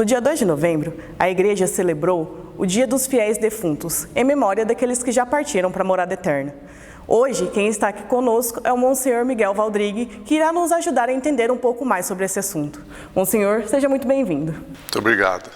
No dia 2 de novembro, a Igreja celebrou o Dia dos Fiéis Defuntos, em memória daqueles que já partiram para a morada eterna. Hoje, quem está aqui conosco é o Monsenhor Miguel Valdrigue, que irá nos ajudar a entender um pouco mais sobre esse assunto. Monsenhor, seja muito bem-vindo. Muito obrigado.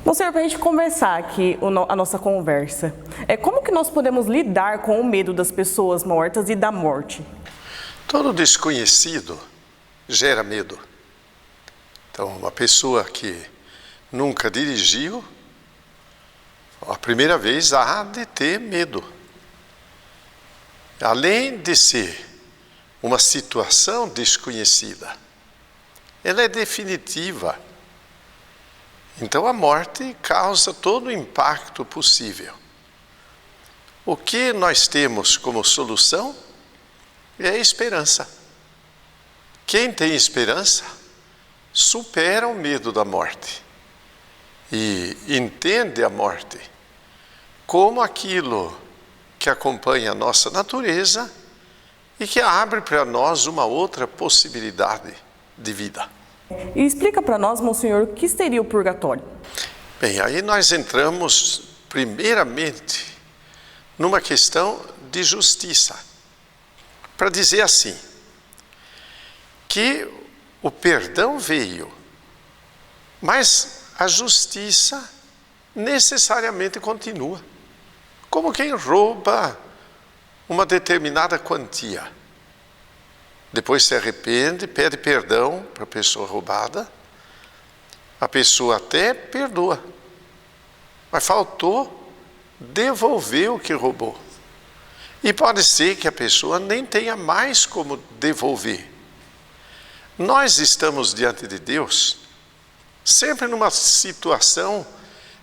Monsenhor, para a gente começar aqui a nossa conversa, como que nós podemos lidar com o medo das pessoas mortas e da morte? Todo desconhecido gera medo. Então, uma pessoa que nunca dirigiu, a primeira vez há de ter medo. Além de ser uma situação desconhecida, ela é definitiva. Então a morte causa todo o impacto possível. O que nós temos como solução é a esperança. Quem tem esperança supera o medo da morte e entende a morte como aquilo que acompanha a nossa natureza e que abre para nós uma outra possibilidade de vida. E explica para nós, Monsenhor, o que seria o purgatório? Bem, aí nós entramos primeiramente numa questão de justiça. Para dizer assim, que o perdão veio, mas a justiça necessariamente continua. Como quem rouba uma determinada quantia. Depois se arrepende, pede perdão para a pessoa roubada. A pessoa até perdoa, mas faltou devolver o que roubou. E pode ser que a pessoa nem tenha mais como devolver. Nós estamos diante de Deus sempre numa situação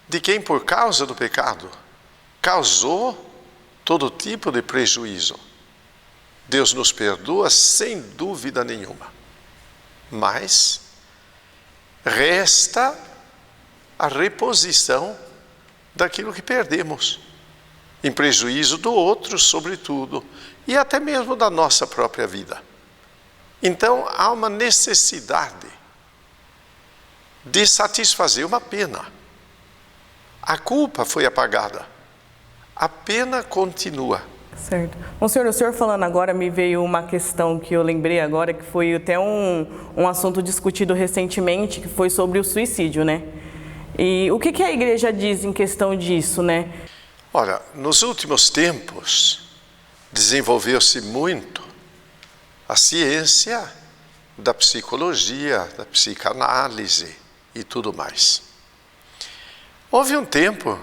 de quem, por causa do pecado, causou todo tipo de prejuízo. Deus nos perdoa sem dúvida nenhuma, mas resta a reposição daquilo que perdemos, em prejuízo do outro, sobretudo, e até mesmo da nossa própria vida. Então há uma necessidade de satisfazer uma pena. A culpa foi apagada, a pena continua. Certo. Monsenhor, o senhor falando agora, me veio uma questão que eu lembrei agora, que foi até um assunto discutido recentemente, que foi sobre o suicídio, né? E o que a igreja diz em questão disso, né? Olha, nos últimos tempos, desenvolveu-se muito a ciência da psicologia, da psicanálise e tudo mais. Houve um tempo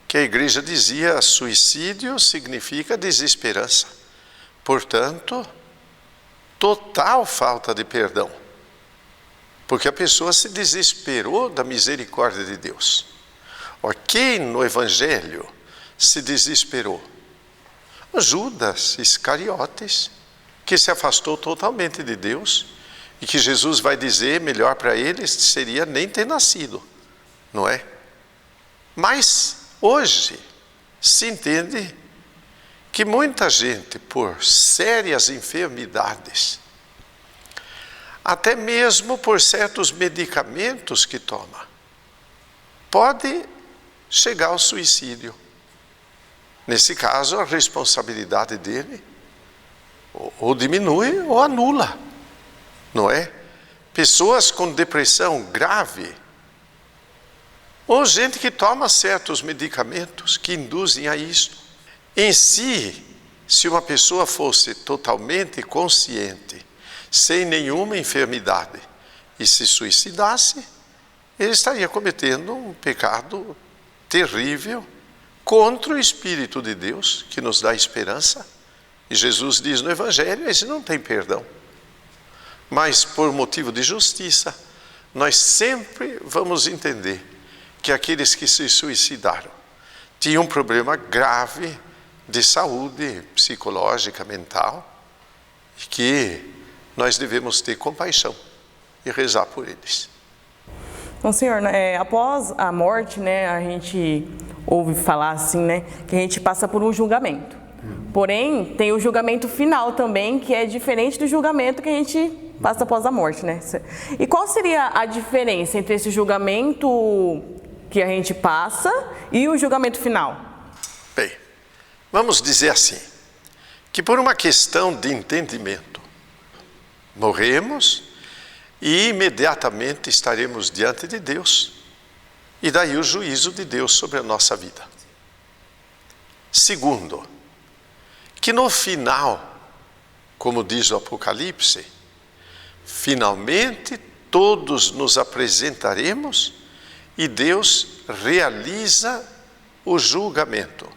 que a igreja dizia suicídio significa desesperança. Portanto, total falta de perdão. Porque a pessoa se desesperou da misericórdia de Deus. Quem no Evangelho se desesperou? Judas Iscariotes, que se afastou totalmente de Deus e que Jesus vai dizer melhor para ele seria nem ter nascido, não é? Mas hoje se entende que muita gente, por sérias enfermidades, até mesmo por certos medicamentos que toma, pode chegar ao suicídio. Nesse caso, a responsabilidade dele ou diminui ou anula, não é? Pessoas com depressão grave, ou gente que toma certos medicamentos que induzem a isso. Em si, se uma pessoa fosse totalmente consciente, sem nenhuma enfermidade, e se suicidasse, ele estaria cometendo um pecado terrível contra o Espírito de Deus, que nos dá esperança. E Jesus diz no Evangelho, esse não tem perdão. Mas por motivo de justiça, nós sempre vamos entender que aqueles que se suicidaram tinham um problema grave de saúde psicológica, mental, e que nós devemos ter compaixão e rezar por eles. Bom, senhor, após a morte, né, a gente ouve falar assim, né, que a gente passa por um julgamento. Porém, tem o julgamento final também, que é diferente do julgamento que a gente passa após a morte, né? E qual seria a diferença entre esse julgamento que a gente passa e o julgamento final? Bem, vamos dizer assim, que por uma questão de entendimento, morremos e imediatamente estaremos diante de Deus, e daí o juízo de Deus sobre a nossa vida. Segundo, que no final, como diz o Apocalipse, finalmente todos nos apresentaremos e Deus realiza o julgamento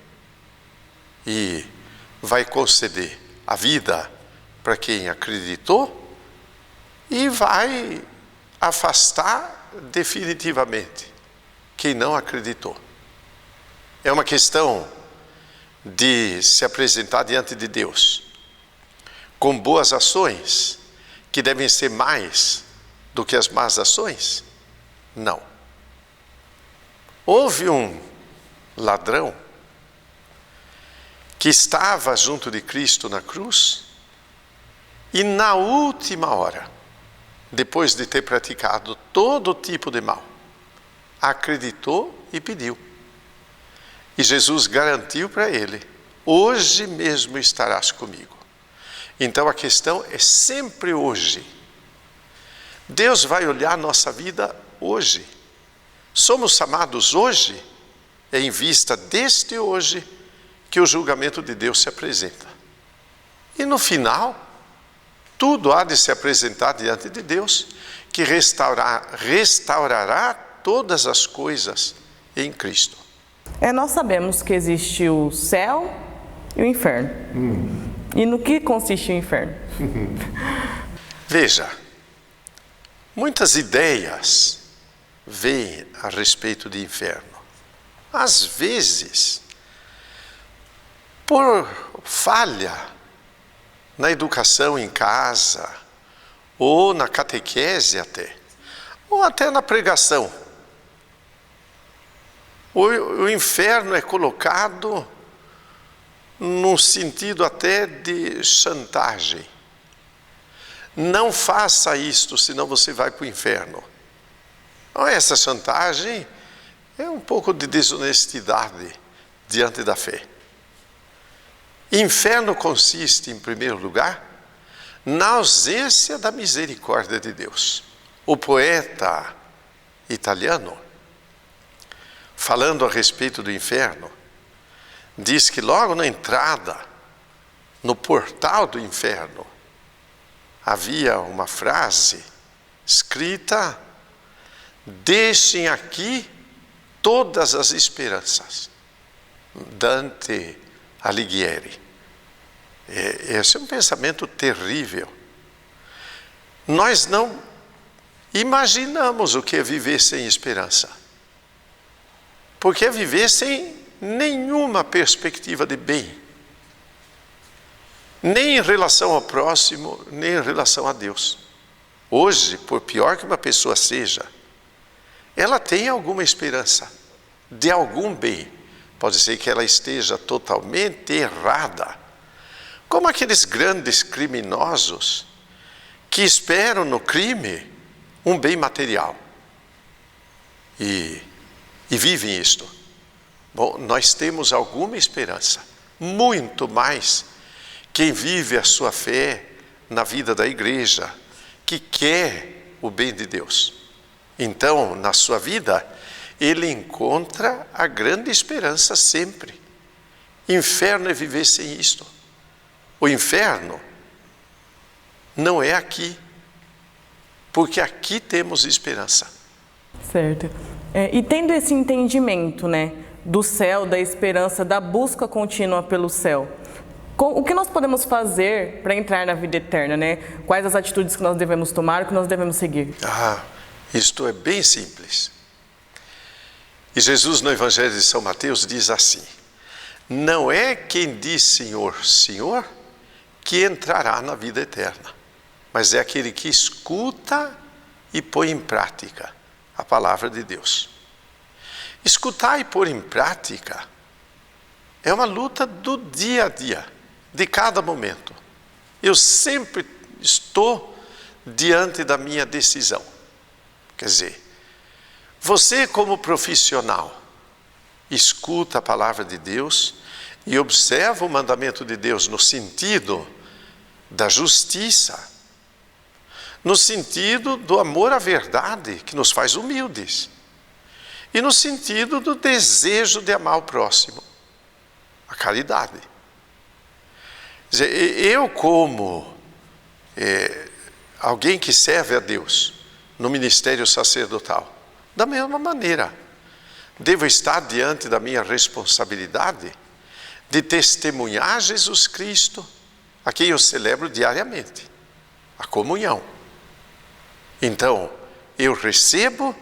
e vai conceder a vida para quem acreditou e vai afastar definitivamente quem não acreditou. É uma questão de se apresentar diante de Deus com boas ações, que devem ser mais do que as más ações? Não. Houve um ladrão que estava junto de Cristo na cruz e na última hora, depois de ter praticado todo tipo de mal, acreditou e pediu. E Jesus garantiu para ele: hoje mesmo estarás comigo. Então a questão é sempre hoje. Deus vai olhar nossa vida hoje. Somos chamados hoje, é em vista deste hoje que o julgamento de Deus se apresenta. E no final, tudo há de se apresentar diante de Deus, que restaurará todas as coisas em Cristo. Nós sabemos que existe o céu e o inferno. E no que consiste o inferno? Veja, muitas ideias vêm a respeito de inferno. Às vezes, por falha na educação em casa, ou na catequese até, ou até na pregação. O inferno é colocado num sentido até de chantagem. Não faça isto, senão você vai para o inferno. Essa chantagem é um pouco de desonestidade diante da fé. Inferno consiste, em primeiro lugar, na ausência da misericórdia de Deus. O poeta italiano, falando a respeito do inferno, diz que logo na entrada, no portal do inferno, havia uma frase escrita: deixem aqui todas as esperanças. Dante Alighieri. Esse é um pensamento terrível. Nós não imaginamos o que é viver sem esperança, porque é viver sem nenhuma perspectiva de bem, nem em relação ao próximo, nem em relação a Deus. Hoje, por pior que uma pessoa seja, ela tem alguma esperança de algum bem. Pode ser que ela esteja totalmente errada, como aqueles grandes criminosos que esperam no crime um bem material e vivem isto. Bom, nós temos alguma esperança, muito mais quem vive a sua fé na vida da igreja, que quer o bem de Deus. Então, na sua vida, ele encontra a grande esperança sempre. Inferno é viver sem isto. O inferno não é aqui, porque aqui temos esperança. Certo. E tendo esse entendimento, né, do céu, da esperança, da busca contínua pelo céu, o que nós podemos fazer para entrar na vida eterna, né? Quais as atitudes que nós devemos tomar, o que nós devemos seguir? Isto é bem simples. E Jesus no Evangelho de São Mateus diz assim: não é quem diz Senhor, Senhor, que entrará na vida eterna, mas é aquele que escuta e põe em prática a palavra de Deus. Escutar e pôr em prática é uma luta do dia a dia, de cada momento. Eu sempre estou diante da minha decisão. Quer dizer, você como profissional, escuta a palavra de Deus e observa o mandamento de Deus no sentido da justiça, no sentido do amor à verdade, que nos faz humildes, e no sentido do desejo de amar o próximo, a caridade. Quer dizer, eu como alguém que serve a Deus no ministério sacerdotal, da mesma maneira, devo estar diante da minha responsabilidade de testemunhar Jesus Cristo, a quem eu celebro diariamente, a comunhão. Então, eu recebo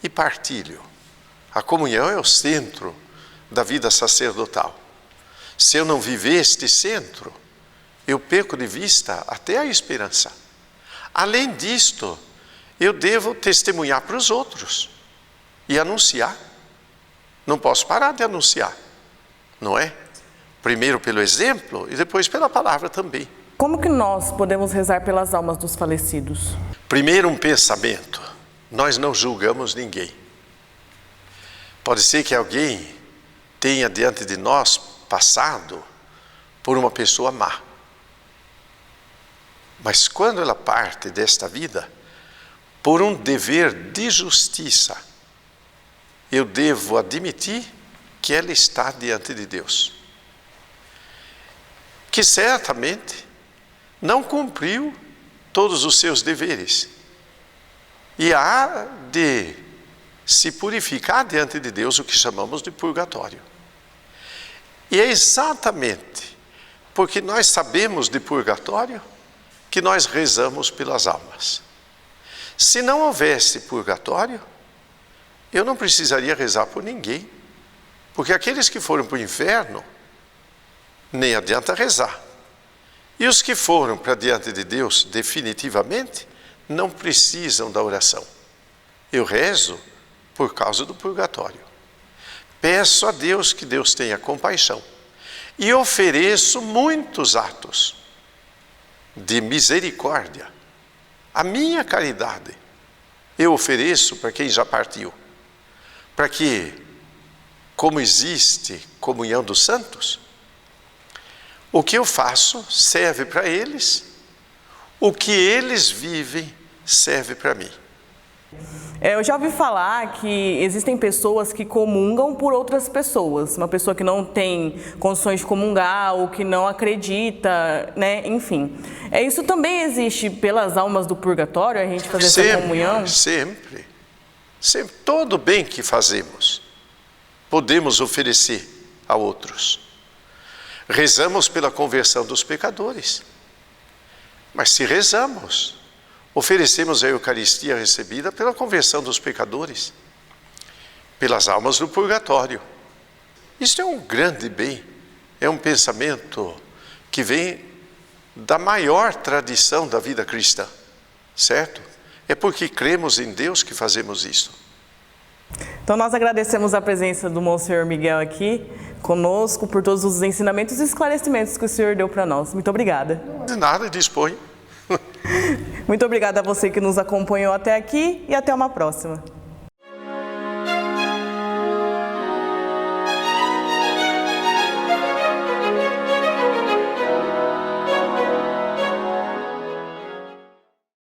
e partilho. A comunhão é o centro da vida sacerdotal. Se eu não viver este centro, eu perco de vista até a esperança. Além disto, eu devo testemunhar para os outros e anunciar. Não posso parar de anunciar, não é? Primeiro pelo exemplo e depois pela palavra também. Como que nós podemos rezar pelas almas dos falecidos? Primeiro, um pensamento. Nós não julgamos ninguém. Pode ser que alguém tenha diante de nós passado por uma pessoa má. Mas quando ela parte desta vida, por um dever de justiça, eu devo admitir que ela está diante de Deus, que certamente não cumpriu todos os seus deveres e há de se purificar diante de Deus, o que chamamos de purgatório. E é exatamente porque nós sabemos de purgatório que nós rezamos pelas almas. Se não houvesse purgatório, eu não precisaria rezar por ninguém, porque aqueles que foram para o inferno, nem adianta rezar. E os que foram para diante de Deus definitivamente, não precisam da oração. Eu rezo por causa do purgatório. Peço a Deus que Deus tenha compaixão. E ofereço muitos atos de misericórdia. A minha caridade eu ofereço para quem já partiu. Para que, como existe comunhão dos santos, o que eu faço serve para eles, o que eles vivem serve para mim. Eu já ouvi falar que existem pessoas que comungam por outras pessoas. Uma pessoa que não tem condições de comungar ou que não acredita, né? Enfim. Isso também existe pelas almas do purgatório, a gente fazer essa comunhão? Sempre. Todo bem que fazemos, podemos oferecer a outros. Rezamos pela conversão dos pecadores. Mas se rezamos, oferecemos a Eucaristia recebida pela conversão dos pecadores, pelas almas do purgatório. Isto é um grande bem, é um pensamento que vem da maior tradição da vida cristã, certo? É porque cremos em Deus que fazemos isso. Então nós agradecemos a presença do Monsenhor Miguel aqui conosco por todos os ensinamentos e esclarecimentos que o senhor deu para nós. Muito obrigada. De nada, dispõe. Muito obrigada a você que nos acompanhou até aqui e até uma próxima.